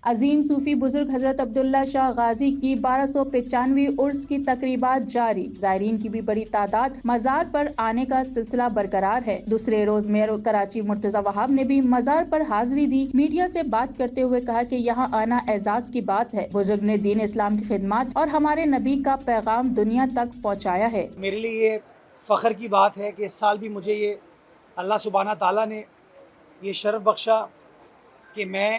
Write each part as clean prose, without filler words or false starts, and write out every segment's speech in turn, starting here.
عظیم صوفی بزرگ حضرت عبداللہ شاہ غازی کی 1295ویں عرس کی تقریبات جاری، زائرین کی بھی بڑی تعداد مزار پر آنے کا سلسلہ برقرار ہے۔ دوسرے روز میئر کراچی مرتضی وہاب نے بھی مزار پر حاضری دی۔ میڈیا سے بات کرتے ہوئے کہا کہ یہاں آنا اعزاز کی بات ہے۔ بزرگ نے دین اسلام کی خدمات اور ہمارے نبی کا پیغام دنیا تک پہنچایا ہے۔ میرے لیے یہ فخر کی بات ہے کہ اس سال بھی مجھے یہ اللہ سبحانہ تعالیٰ نے یہ شرف بخشا کہ میں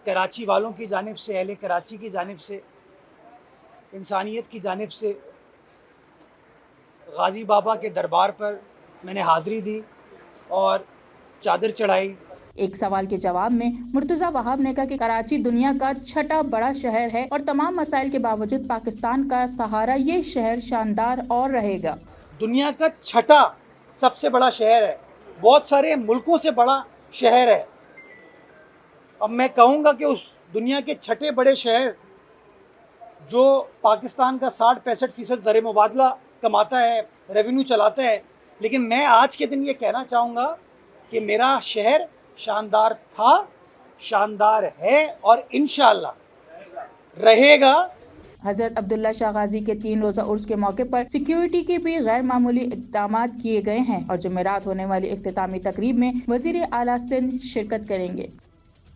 کراچی والوں کی جانب سے، اہل کراچی کی جانب سے، انسانیت کی جانب سے غازی بابا کے دربار پر میں نے حاضری دی اور چادر چڑھائی۔ ایک سوال کے جواب میں مرتضی وہاب نے کہا کہ کراچی دنیا کا چھٹا بڑا شہر ہے اور تمام مسائل کے باوجود پاکستان کا سہارا یہ شہر شاندار اور رہے گا۔ دنیا کا چھٹا سب سے بڑا شہر ہے، بہت سارے ملکوں سے بڑا شہر ہے۔ اب میں کہوں گا کہ اس دنیا کے چھٹے بڑے شہر جو پاکستان کا 60-65% زر مبادلہ کماتا ہے، ریونیو چلاتا ہے، لیکن میں آج کے دن یہ کہنا چاہوں گا کہ میرا شہر شاندار تھا، شاندار ہے اور انشاءاللہ رہے گا۔ حضرت عبداللہ شاہ غازی کے 3 روزہ عرس کے موقع پر سیکیورٹی کے بھی غیر معمولی اقدامات کیے گئے ہیں اور جمعرات ہونے والی اختتامی تقریب میں وزیر اعلیٰ سندھ شرکت کریں گے۔